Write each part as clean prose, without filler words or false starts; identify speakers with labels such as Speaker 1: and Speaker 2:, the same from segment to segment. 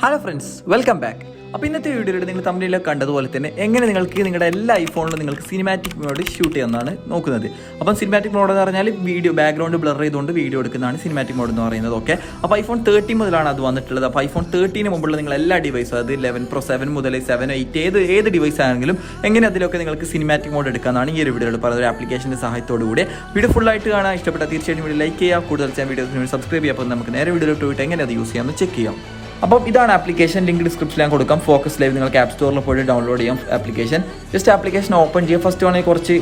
Speaker 1: Hello friends, welcome back. അപ്പോൾ ഇന്നത്തെ വീഡിയോയിൽ നിങ്ങൾ തമ്മിലൊക്കെ കണ്ടതുപോലെ തന്നെ എങ്ങനെ നിങ്ങൾക്ക് നിങ്ങളുടെ എല്ലാ ഐഫോണിലും നിങ്ങൾക്ക് സിനിമാറ്റിക് മോഡ് ഷൂട്ട് ചെയ്യാമെന്നാണ് നോക്കുന്നത്. അപ്പം സിനിമാറ്റിക് മോഡ് എന്ന് പറഞ്ഞാൽ വീഡിയോ ബാക്ക്ഗ്രൗണ്ട് ബ്ലർ ചെയ്തുകൊണ്ട് വീഡിയോ എടുക്കുന്നതാണ് സിനിമാറ്റിക് മോഡ് എന്ന് പറയുന്നത്. ഓക്കെ, അപ്പോൾ ഐഫോൺ 13 മുതലാണ് അത് വന്നിട്ടുള്ളത്. അപ്പോൾ ഐഫോൺ 13 മുമ്പുള്ള നിങ്ങൾ എല്ലാ ഡിവൈസും, അത് 11 Pro 7 മുതൽ 7, 8 ഏത് ഡിവൈസ് ആണെങ്കിലും എങ്ങനെ അതിലൊക്കെ നിങ്ങൾക്ക് സിനിമാറ്റിക് മോഡ് എടുക്കാമെന്നാണ് ഈ ഒരു വീഡിയോയിൽ പറയുന്നത്. ഒരു ആപ്ലിക്കേഷൻ്റെ സഹായത്തോടു കൂടി വീഡിയോ ഫുള്ളായിട്ട് കാണാൻ ഇഷ്ടപ്പെട്ട തീർച്ചയായിട്ടും വീഡിയോ ലൈക്ക് ചെയ്യുക, കൂടുതൽ ചെയ്യാൻ വീഡിയോസിന് സബ്സ്ക്രൈബ് ചെയ്യുക. അപ്പോൾ നമുക്ക് നേരെ വീഡിയോയിലോട്ട് പോയിട്ട് എങ്ങനെ അത് യൂസ് ചെയ്യാമെന്ന് ചെക്ക് ചെയ്യാം. അപ്പം ഇതാണ് ആപ്ലിക്കേഷൻ. ലിങ്ക് ഡിസ്ക്രിപ്ഷനിൽ ഞാൻ കൊടുക്കാം. ഫോക്കസ് ലൈവ് നിങ്ങൾക്ക് ആപ്പ് സ്റ്റോറിൽ പോയിട്ട് ഡൗൺലോഡ് ചെയ്യാം ആപ്ലിക്കേഷൻ. ജസ്റ്റ് ആപ്ലിക്കേഷൻ ഓപ്പൺ ചെയ്യുക. ഫസ്റ്റ് വേണമെങ്കിൽ കുറച്ച്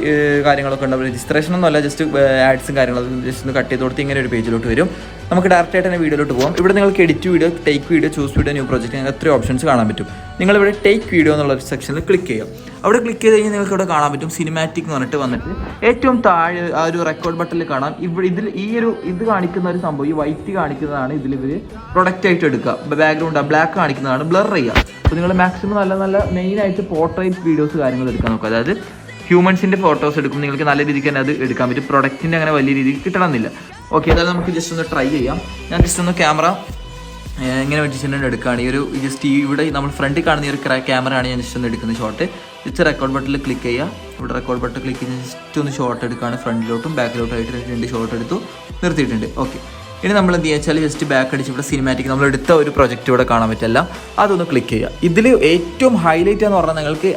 Speaker 1: കാര്യങ്ങളൊക്കെ ഉണ്ടാവും. രജിസ്ട്രേഷൻ ഒന്നുമല്ല, ജസ്റ്റ് ആഡ്സും കാര്യങ്ങളൊക്കെ ജസ്റ്റ് ഒന്ന് കട്ട് ചെയ്ത് കൊടുത്ത് ഇങ്ങനെ ഒരു പേജിലോട്ട് വരും. നമുക്ക് ഡയറക്റ്റായിട്ട് തന്നെ വീഡിയോയിലോട്ട് പോകാം. ഇവിടെ നിങ്ങൾക്ക് edit video, take video, choose video, new project, നിങ്ങൾക്ക് എത്ര ഓപ്ഷൻസ് കാണാൻ പറ്റും. നിങ്ങളിവിടെ ടേക്ക് വീഡിയോ എന്നുള്ള ഒരു സെക്ഷനിൽ ക്ലിക്ക് ചെയ്യാം. അവിടെ ക്ലിക്ക് ചെയ്ത് കഴിഞ്ഞാൽ നിങ്ങൾക്ക് ഇവിടെ കാണാൻ പറ്റും സിനിമാറ്റിക് എന്ന് പറഞ്ഞിട്ട് വന്നിട്ട് ഏറ്റവും താഴെ ആ ഒരു റെക്കോർഡ് ബട്ടണിൽ കാണാം. ഇവിടെ ഇത് കാണിക്കുന്ന ഒരു സംഭവം, ഈ വൈറ്റ് കാണിക്കുന്നതാണ് ഇവർ പ്രൊഡക്റ്റ് ആയിട്ട് എടുക്കുക. ബാക്ക്ഗ്രൗണ്ട് ബ്ലാക്ക് കാണിക്കുന്നതാണ് ബ്ലർ ചെയ്യുക. അപ്പോൾ നിങ്ങൾ മാക്സിമം നല്ല മെയിനായിട്ട് പോർട്രേറ്റ് വീഡിയോസ് കാര്യങ്ങൾ എടുക്കാൻ നോക്കുക. അതായത് ഹ്യൂമൻസിൻ്റെ ഫോട്ടോസ് എടുക്കും, നിങ്ങൾക്ക് നല്ല രീതിക്ക് തന്നെ അത് എടുക്കാൻ പറ്റും. പ്രൊഡക്റ്റിൻ്റെ അങ്ങനെ വലിയ രീതിക്ക് കിട്ടണമെന്നില്ല. ഓക്കെ, അതായത് നമുക്ക് ജസ്റ്റ് ഒന്ന് ട്രൈ ചെയ്യാം. ഞാൻ ജസ്റ്റ് ഒന്ന് ക്യാമറ എങ്ങനെ വെച്ചിട്ടുണ്ടെങ്കിൽ എടുക്കുകയാണ്. ഈ ഒരു ജസ്റ്റ് ഇവിടെ നമ്മൾ ഫ്രണ്ടിൽ കാണുന്ന ഈ ഒരു ക്യാമറയാണ് ഞാൻ ജസ്റ്റ് ഒന്ന് എടുക്കുന്ന ഷോട്ട്. ജസ്റ്റ് റെക്കോർഡ് ബട്ടണിൽ ക്ലിക്ക് ചെയ്യുക. ഇവിടെ റെക്കോർഡ് ബട്ടൺ ക്ലിക്ക് ചെയ്ത് ജസ്റ്റ് ഒന്ന് ഷോട്ട് എടുക്കുകയാണ്. ഫ്രണ്ടിലോട്ടും ബാക്കിലോട്ടും ആയിട്ട് 2 ഷോട്ട് എടുത്തു, നിർത്തിയിട്ടുണ്ട്. ഓക്കെ, ഇനി നമ്മൾ എന്ത് ചെയ്യുക വെച്ചാൽ ജസ്റ്റ് ബാക്ക് അടിച്ച് ഇവിടെ സിനിമാറ്റിക് നമ്മൾ എടുത്ത ഒരു പ്രൊജക്റ്റ് ഇവിടെ കാണാൻ പറ്റില്ല, അതൊന്ന് ക്ലിക്ക് ചെയ്യുക. ഇതിൽ ഏറ്റവും ഹൈലൈറ്റ് എന്ന് പറഞ്ഞാൽ നിങ്ങൾക്ക്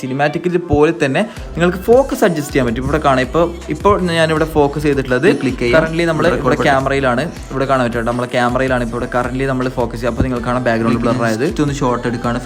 Speaker 1: സിനിമാറ്റിക്കിൽ പോലെ തന്നെ നിങ്ങൾക്ക് ഫോക്കസ് അഡ്ജസ്റ്റ് ചെയ്യാൻ പറ്റും. ഇവിടെ കാണാം. ഇപ്പോൾ ഞാനിവിടെ ഫോക്കസ് ചെയ്തിട്ടുള്ളത് ക്ലിക്ക് ചെയ്യുക. കറന്റ് നമ്മൾ ഇവിടെ ക്യാമറയിലാണ്, ഇവിടെ കാണാൻ പറ്റും. നമ്മളെ ക്യാമറയിലാണ് ഇപ്പോൾ ഇവിടെ കറന്റ് നമ്മൾ ഫോക്കസ് ചെയ്യുക. അപ്പോൾ നിങ്ങൾ കാണാം ബാക്ക്ഗ്രൗണ്ട് ബ്ലർ ആയത്. ഒന്ന് ഷോട്ട് എടുക്കുകയാണ്.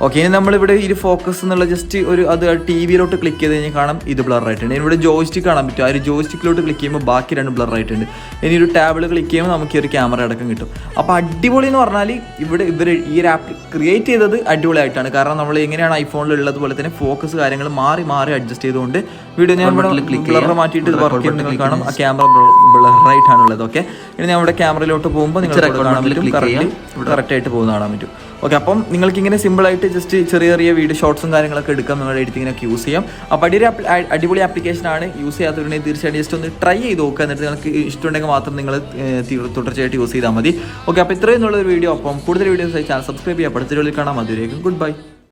Speaker 1: ഓക്കെ, ഇനി നമ്മളിവിടെ ഈ ഫോക്കസ് എന്നുള്ള ജസ്റ്റ് അത് ടി വിയിലോട്ട് ക്ലിക്ക് ചെയ്ത് കഴിഞ്ഞാൽ കാണാം ഇത് ബ്ലർ ആയിട്ടുണ്ട്. ഇവിടെ ജോയിസ്റ്റിക് കാണാൻ പറ്റും. ആ ഒരു ജോയിസ്റ്റിക്കിലോട്ട് ക്ലിക്ക് ചെയ്യുമ്പോൾ ബാക്കി 2 ബ്ലർ ആയിട്ടുണ്ട്. ഇനി ഒരു ടാബിൾ ക്ലിക്ക് ചെയ്യുമ്പോൾ നമുക്ക് ഈ ഒരു ക്യാമറ അടക്കം കിട്ടും. അപ്പോൾ അടിപൊളി എന്ന് പറഞ്ഞാൽ ഇവർ ഈ ഒരു ആപ്പ് ക്രിയേറ്റ് ചെയ്തത് അടിപൊളിയായിട്ടാണ്. കാരണം നമ്മൾ എങ്ങനെയാണ് ഐഫോണിൽ ഉള്ളതുപോലെ തന്നെ ഫോക്കസ് കാര്യങ്ങൾ മാറി അഡ്ജസ്റ്റ് ചെയ്തുകൊണ്ട് വീഡിയോ ഞാൻ ഇവിടെ ബ്ലർ മാറ്റിയിട്ട് വർക്ക് ചെയ്യുമ്പോൾ നിങ്ങൾ കാണാം ആ ക്യാമറ ബ്ലറായിട്ടാണുള്ളത്. ഓക്കെ, ഇനി ഞാൻ ഇവിടെ ക്യാമറയിലോട്ട് പോകുമ്പോൾ നിങ്ങൾക്ക് കാണാൻ പറ്റും കറക്റ്റായിട്ട് പോകുന്ന കാണാൻ പറ്റും. ഓക്കെ, അപ്പം നിങ്ങൾക്ക് ഇങ്ങനെ സിമ്പിളായിട്ട് ജസ്റ്റ് ചെറിയ വീഡിയോ ഷോർട്സും കാര്യങ്ങളൊക്കെ എടുക്കാം, നിങ്ങളുടെ എഡിറ്റിങ്ങിനൊക്കെ യൂസ് ചെയ്യാം. അപ്പോൾ അടിപൊളി ആപ്ലിക്കേഷനാണ്. യൂസ് ചെയ്യാത്തവരുണ്ടെങ്കിൽ തീർച്ചയായിട്ടും ജസ്റ്റ് ഒന്ന് ട്രൈ ചെയ്ത് നോക്കുക. എന്നിട്ട് നിങ്ങൾക്ക് ഇഷ്ടമുണ്ടെങ്കിൽ മാത്രം നിങ്ങൾ തുടർച്ചയായിട്ട് യൂസ് ചെയ്താൽ മതി. ഓക്കെ, അപ്പോൾ ഇത്രയും ഉള്ളൊരു വീഡിയോ. അപ്പം കൂടുതൽ വീഡിയോസ് ചാനൽ സബ്സ്ക്രൈബ് ചെയ്യാം. അടുത്ത വീഡിയോയിൽ കാണാം. അതുവരേക്കും ഗുഡ് ബൈ.